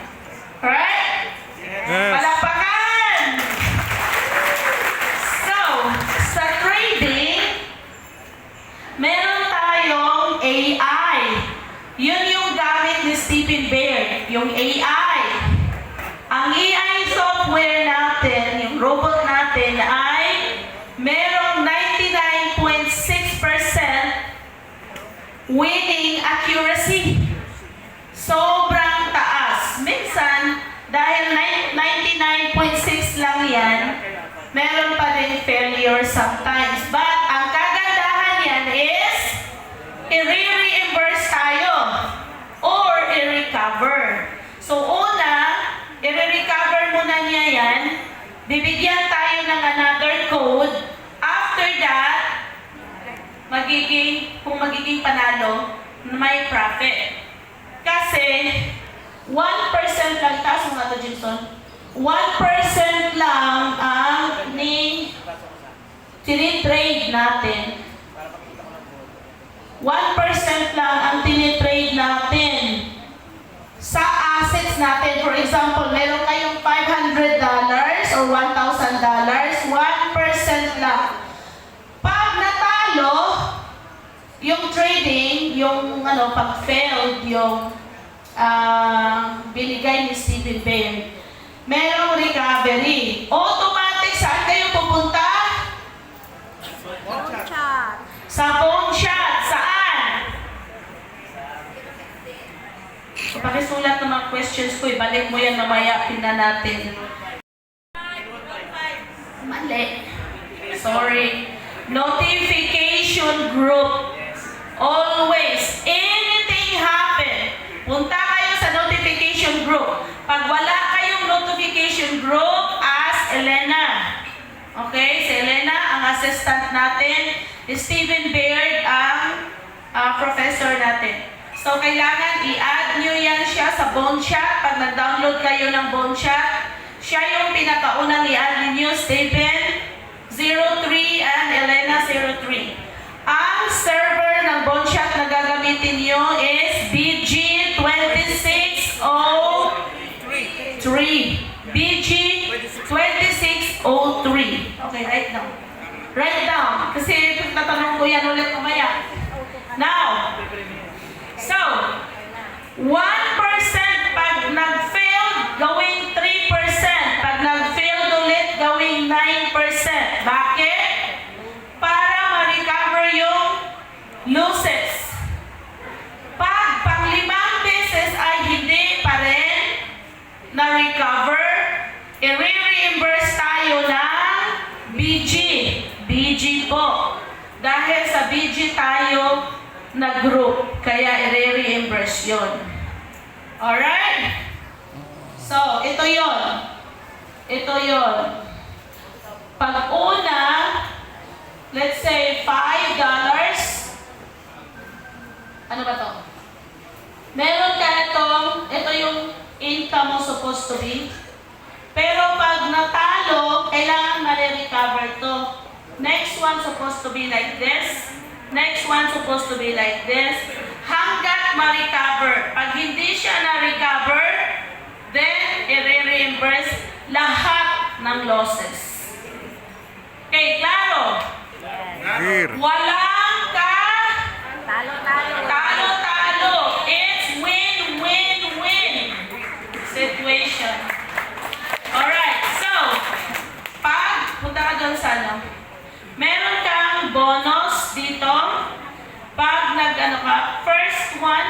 Alright?
Yes.
Palakpakan! So, sa trading, meron tayong AI. Yun yung gamit ni Stephen Baird, yung AI. Ang AI software natin, yung robot natin ay merong 99.6% winning accuracy. Sobrang taas. Minsan, dahil 99.6 lang yan, meron pa din failure sometimes. But, ang kagandahan yan is, i-reimburse tayo or i-recover. So, una, i-recover muna niya yan. Bibigyan tayo ng another code. After that, kung magiging panalo, may profit. Kasi, 1% lang, taas mo nga ito, Jimson. 1% lang ang tinitrade natin. 1% lang ang tinitrade natin sa assets natin. For example, meron kayong $500 or $1,000, 1% lang. Pag natalo, yung trading, yung pag failed, yung binigay ni Stephen Baird, merong recovery. Automatic, saan kayo pupunta?
Chat.
Sa phone shot. Saan? So, pakisulat ng mga questions ko. Ibalik mo yan mamaya. Tingnan natin. Mali. Sorry. Notification group. Always. Anything happen. Punta kayo sa notification group. Pag wala kayong notification group, ask Elena. Okay? Si Elena, ang assistant natin. Stephen Baird, ang professor natin. So, kailangan i-add nyo yan siya sa Bone Chat. Pag nag-download kayo ng Bone Chat, siya yung pinakaunang i-add ninyo, Stephen 03 and Elena 03. Ang server ng Bone Chat na gagamitin nyo is BG2603. BG2603. Okay, write down. Write down. Kasi tatanong ko yan ulit mamaya. Now, so, 1% pag nag-failed, gawing 3%. Pag nag-failed ulit, gawing 9%. Bakit? Para ma-recover yung losses. Pag pang-5 beses ay hindi pa rin na-recover, i-reimburse tayo ng BG. BG po. Dahil sa BG tayo nag-group, kaya i-reimburse yun. Alright? So, ito yon. Ito yon. Pag una, let's say $5. Ano ba to? Meron ka ito yung income mo supposed to be. Pero pag natalo, kailangan ma-recover to. Next one supposed to be like this. Next one supposed to be like this. Hanggat ma-recover. Pag hindi siya na-recover, then i-reimburse lahat ng losses. Okay, klaro?
Clear.
Walang
Talo-talo.
talo-talo. It's win-win-win situation. Alright, so, punta ka doon sa meron kang bonus dito. Pag first one,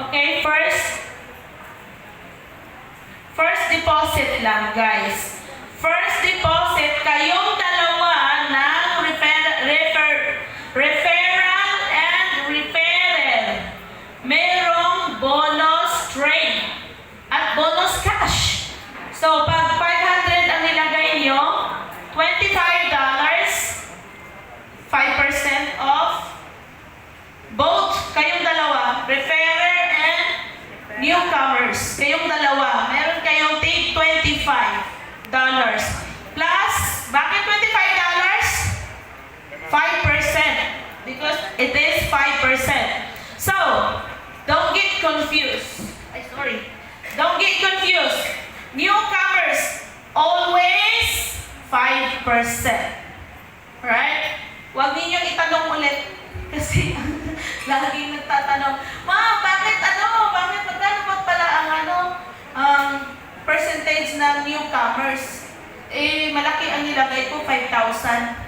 okay, first deposit lang, guys. First deposit, kayong dalawa ng referral and referral. Merong bonus trade at bonus cash. So, pag 500 ang nilagay nyo, $25, 5% off. Both, kayong dalawa, referrer newcomers, kayong dalawa, meron kayong take $25. Plus, bakit $25? 5%. Because it is 5%. So, don't get confused. Don't get confused. Newcomers, always 5%. Alright? Huwag ninyong itanong ulit. Kasi laging nagtatanong, Ma'am, bakit magkano ba pala ang percentage ng newcomers? Malaki ang nilagay ko, 5,000.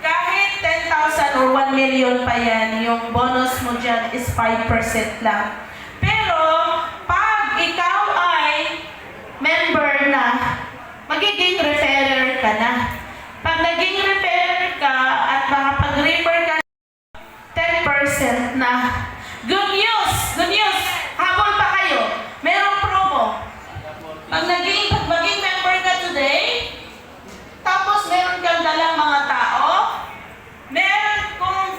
Kahit 10,000 or 1 million pa yan, yung bonus mo dyan is 5% lang. Pero, pag ikaw ay member na, magiging referrer ka na. Pag naging referrer ka at makapag-refer ka 10% na. Good news! Good news! Habol pa kayo. Merong promo. Pag maging member ka today, tapos meron kang dalang mga tao, meron kung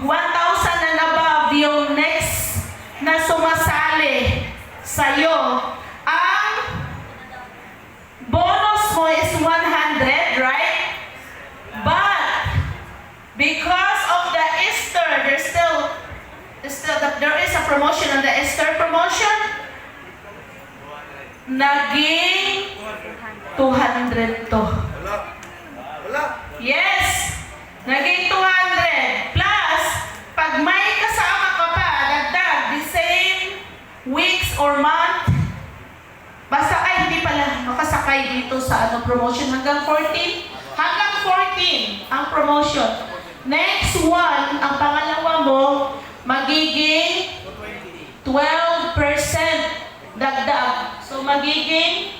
1,000 and above yung next na sumasali sa'yo, ang bonus mo is 100, right? But, because of the Easter, there is a promotion on the Easter promotion, naging 200 to. Yes! Naging 200. Plus, pag may kasama ka pa, dagdag, the same weeks or month, basta hindi pala makasakay dito sa promotion hanggang 14. Hanggang 14 ang promotion. Next one, ang pangalawa mo, magiging 12% dagdag. So, magiging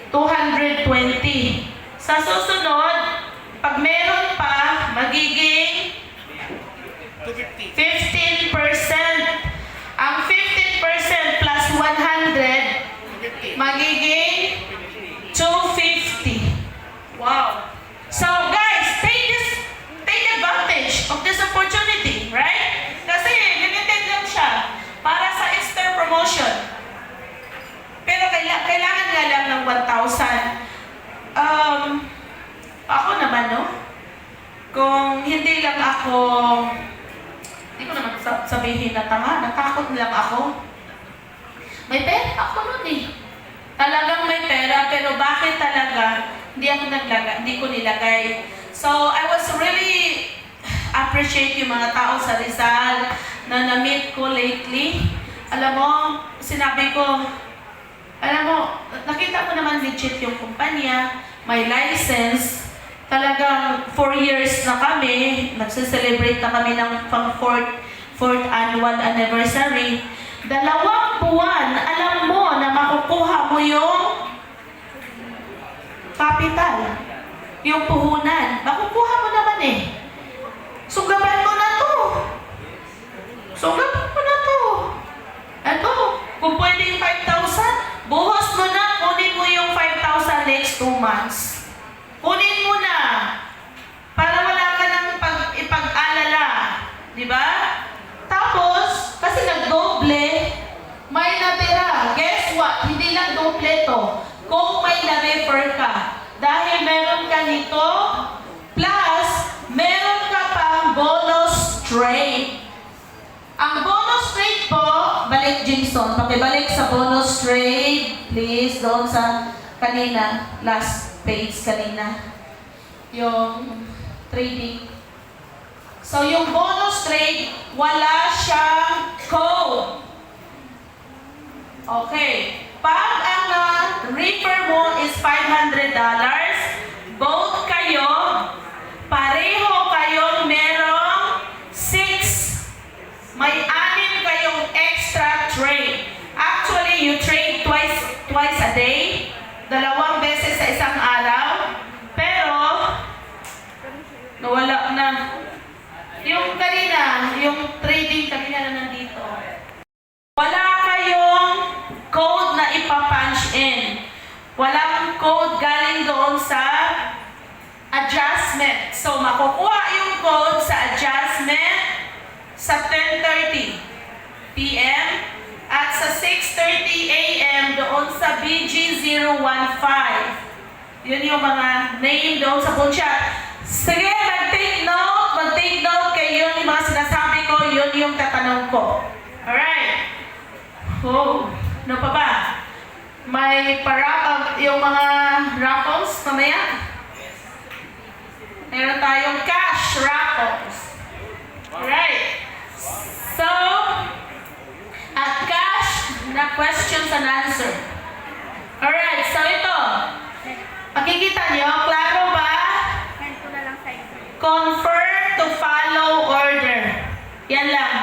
220. Sa susunod, pag meron pa, magiging 15%. Ang 15% plus 100, magiging 250. Wow. So guys, take advantage of this opportunity, right? Kasi limited lang siya para sa Easter promotion. Pero kailangan nga lang ng 1,000. Ako naman, no? Kung hindi lang ako, hindi ko naman sabihin na tama, natakot lang ako. May pera ako nun eh. Talagang may pera, pero bakit talaga hindi ko nilagay. So, I was really appreciate yung mga tao sa Rizal na na-meet ko lately. Alam mo, nakita ko naman legit yung kumpanya, may license. Talagang 4 years na kami, nagse-celebrate na kami ng fourth annual anniversary. 2 buwan, alam mo na makukuha mo yung capital, yung puhunan. Makukuha mo naman eh. Sugaban mo na to. Ito, kung pwede yung 5,000, buhos mo na, kunin mo yung 5,000 next 2 months. Kunin mo na. Para wala ka nang ipag-alala. Diba? Tapos, kasi nag-doble, may natira. Guess what? Hindi lang doble to. Kung may na-refer ka. Dahil meron ka nito, plus, meron ka pang bonus trade. Ang bonus trade po, balik Jameson, pakibalik sa bonus trade, please, doon sa kanina, last page kanina. Yung trading. So, yung bonus trade, wala siyang code. Okay. Pag ang refer mo is $500, both kayo, pareho kayong merong 6. May 6 kayong extra trade. Actually, you trade twice a day. 2 beses sa isang araw. Pero, nawala na. Yung kanina, yung trading kanina na nandito. Wala kayong code na ipa-punch in. Walang code galing doon sa adjustment. So, makukuha yung code sa adjustment sa 10:30 p.m. at sa BG015. Yun yung mga name doon sa phone chat. Sige, mag-take note kayo yung mga sinasabi ko, yun yung tatanong ko. Alright. Oh, ano pa ba? May yung mga raffles mamaya. Meron tayong cash raffles. Alright. So, at cash na questions and answer. Alright, so ito. Makikita nyo, klaro ba?
Send ko na lang sa inyo.
Confirm to follow order. Yan lang.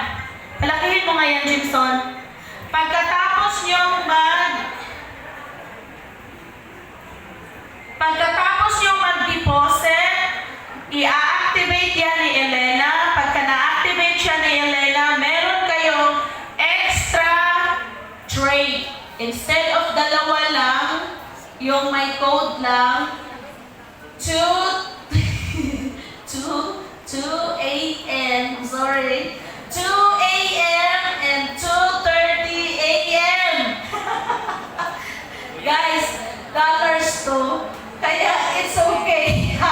Palakihin mo nga yan, Jimson. Pagkatapos nyo mag-deposit, i-activate yan ni Elena. Pagka na-activate siya ni Elena, meron kayong extra trade. Instead of dalawa lang, yung may code lang, 2 a.m. Sorry. 2 a.m. and 2:30 a.m. Guys, dollars to. Kaya it's okay. 2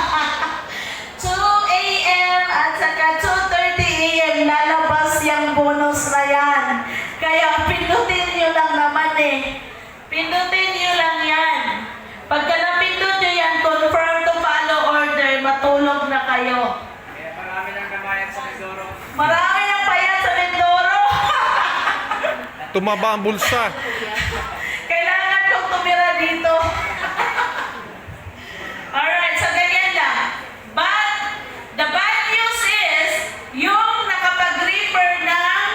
a.m. at saka 2:30 a.m. lalabas yung bonus na yan. Kaya pindutin nyo lang naman eh. Pindutin nyo lang yan. Pagka napindot nyo yan, confirm to follow order, matulog na kayo.
Marami nang kabayan sa Mindoro.
Marami nang bayad sa Mindoro.
Tumaba ang bulsa.
Kailangan kong tumira dito. Alright, so ganyan lang. But, the bad news is, yung nakapag-refer ng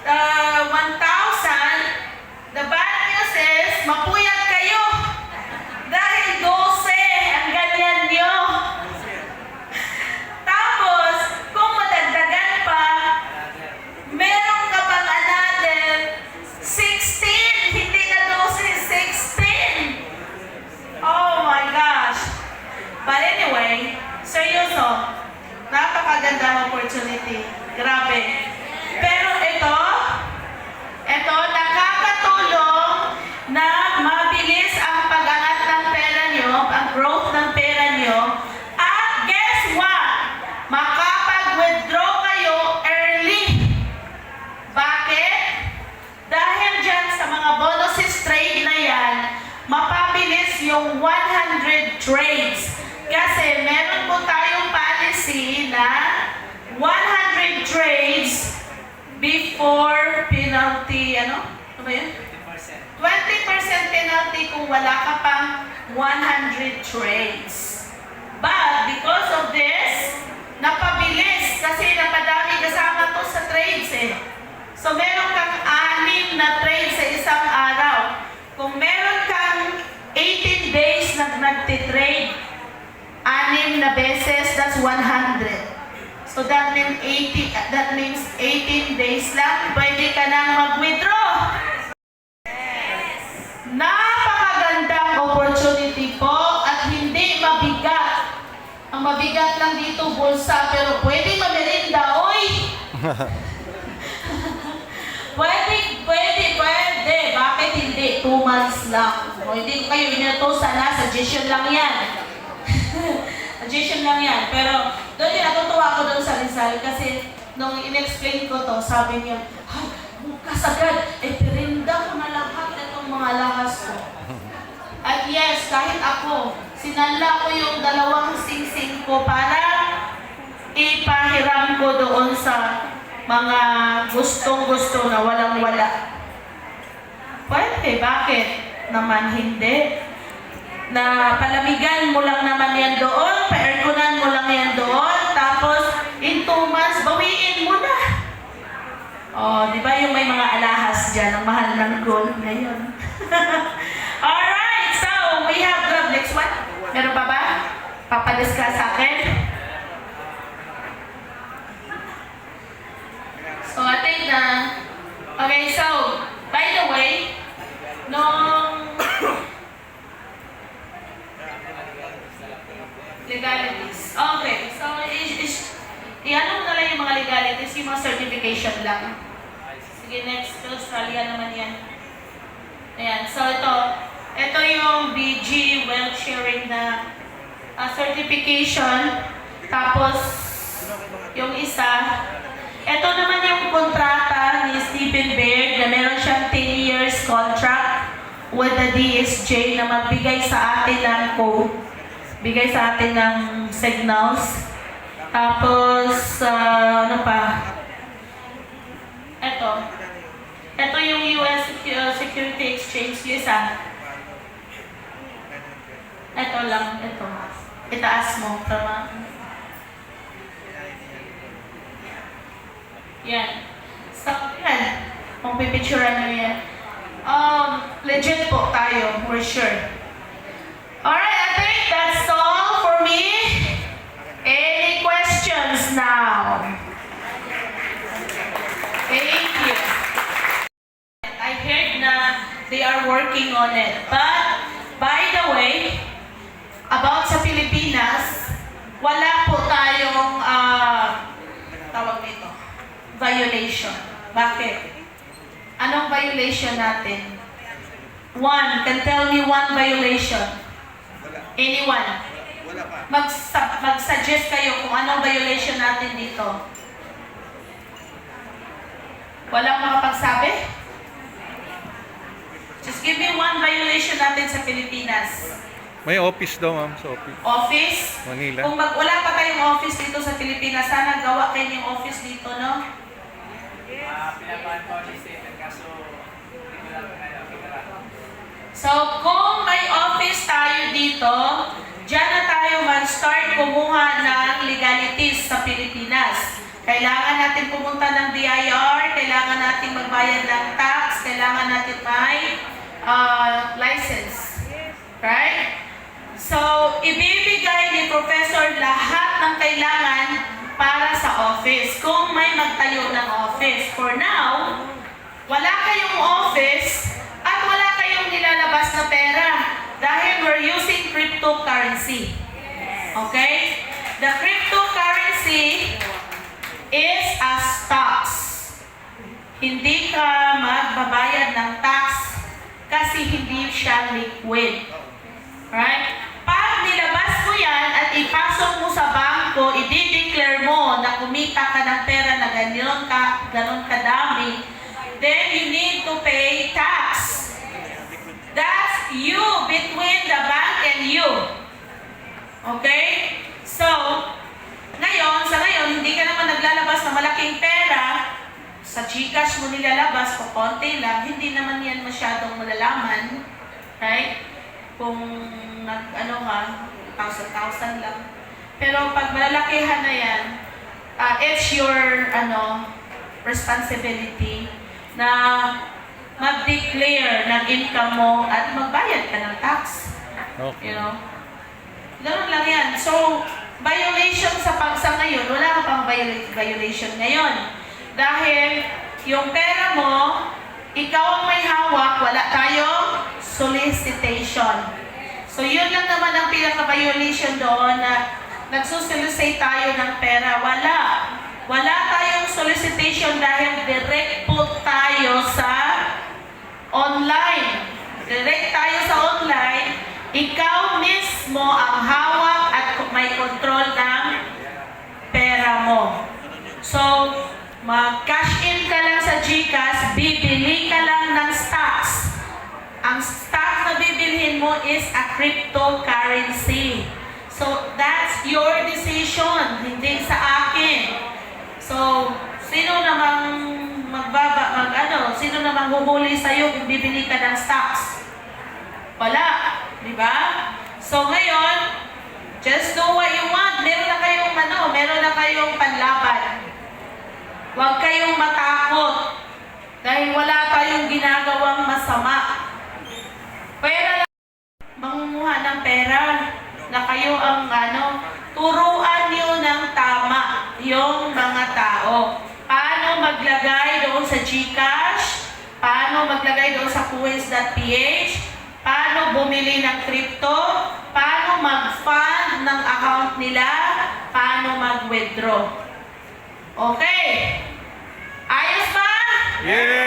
1,000, the bad news is, mapuyat kayo. Dahil 12 ang ganyan nyo. Tapos, kung madagdagan pa, meron ka pang another 16. Hindi na 12, 16. Oh my gosh. But anyway, seryoso, napakagandang opportunity. Grabe. Pero ito nakakatulong na mabilis ang pag-angat ng pera nyo, ang growth ng pera nyo. At guess what? Makapag-withdraw kayo early. Bakit? Dahil dyan sa mga bonuses trade na yan, mapabilis yung 100 trades. Kasi meron po tayong policy na 100 trades before penalty, ano ba yun? 20% penalty kung wala ka pang 100 trades. But because of this, napabilis kasi napadami kasama to sa trades eh. So meron kang 6 na trades sa isang araw. Kung meron kang 18 days na nagtitrade, 6 na beses, that's 100. So that means 18 days lang, pwede ka nang mag-withdraw. Napakagandang opportunity po at hindi mabigat. Ang mabigat lang dito, bulsa, pero pwede mamerinda, oy! Pwede. Bakit hindi? 2 months lang. O, hindi ko kayo inutosan na, suggestion lang yan. Suggestion lang yan. Pero doon yung natutuwa ko doon sa Rizal kasi nung in-explain ko to, sabi niya, ay, bukas agad, pirinda ko na lahat itong mga lakas ko. At yes, kahit ako, sinanla ko yung 2 singsing ko para ipahiram ko doon sa mga gustong-gusto na walang-wala. Pwede, bakit naman hindi? Na palamigan mo lang naman yan doon, pa-airconan mo lang yan doon, tapos in 2 months, bawiin mo na. Oh, di ba yung may mga alahas dyan, ang mahal ng gold ngayon. Alright, so we have the next one. Meron pa ba? Papadiscuss sa akin? So I think na, okay, so, by the way, nung legalities. Okay, so i-ano mo na lang yung mga legalities, yung mga certification lang. Sige, next. Australia naman yan. Ayan, so ito yung BG Wealth Sharing na certification. Tapos, yung isa, ito naman yung kontrata ni Stephen Baird na meron siyang 10 years contract with the DSJ na magbigay sa atin ng code, bigay sa atin ng signals. Tapos, ano pa? Ito yung US Security Exchange, USA. Ito lang, ito. Itaas mo, tama? Yan. So, yan. Kung pipicturean nyo yan. Legit po tayo, for sure. Alright, I think that's all for me. Any questions now? Thank you. I heard na they are working on it. But, by the way, about sa Pilipinas, wala po tayong tawag nito, violation. Bakit? Anong violation natin? One, can tell me one violation. Anyone? Mag-suggest kayo kung anong violation natin dito. Walang makapagsabi? Just give me one violation natin sa Pilipinas.
May office daw, ma'am, sa office.
Office?
Manila.
Kung wala pa tayong office dito sa Pilipinas, sana gawa kayo yung office dito, no?
Pinapahan po ni Stephen kaso hindi ko lang pinakita.
So, kung may office tayo dito, dyan na tayo mag-start kumuha ng legalities sa Pilipinas. Kailangan natin pumunta ng BIR, kailangan natin magbayad ng tax, kailangan natin may license. Right? So, ibibigay ni Professor lahat ng kailangan para sa office. Kung may magtayo ng office. For now, wala kayong office at wala kayong nilalabas na pera dahil we're using cryptocurrency. Okay? The cryptocurrency is a stocks. Hindi ka magbabayad ng tax kasi hindi siya liquid. Right? Pag nilabas mo yan at ipasok mo sa bangko, i-declare mo na kumita ka ng pera na ganon kadami, then you need to pay tax. That's you, between the bank and you. Okay? So, sa ngayon, hindi ka naman naglalabas ng malaking pera, sa GCash mo nilalabas, kung konti lang, hindi naman yan masyadong malalaman. Right? Kung nag-ano ka, 1,000 lang. Pero pag malalakihan na yan, it's your responsibility na mag-declare ng income mo at magbayad ka ng tax.
Okay.
You know? Ganun lang yan. So, violation sa ngayon, wala ka pang violation ngayon. Dahil yung pera mo, ikaw ang may hawak, wala tayong solicitation. So, yun lang naman ang pinaka-violation doon na nagsusolicate tayo ng pera. Wala tayong solicitation dahil direct po tayo sa online. Direct tayo sa online. Ikaw mismo ang hawak at may control ng pera mo. So, mag-cash in ka lang sa GCash, bibili ka lang ng stocks. Ang stock na bibilhin mo is a cryptocurrency. So, that's your decision, hindi sa akin. So, sino namang sino namang huhuli sa'yo kung bibili ka ng stocks? Wala, di ba? So, ngayon, just do what you want. Meron na kayong panlaban. Huwag kayong matakot dahil wala tayong ginagawang masama. Pera lang, mangunguha ng pera na kayo ang turuan niyo ng tama yung mga tao. Paano maglagay doon sa GCash? Paano maglagay doon sa coins.ph? Paano bumili ng crypto? Paano mag-fund ng account nila? Paano mag-withdraw? Okay? Ayos ba?
Yeah!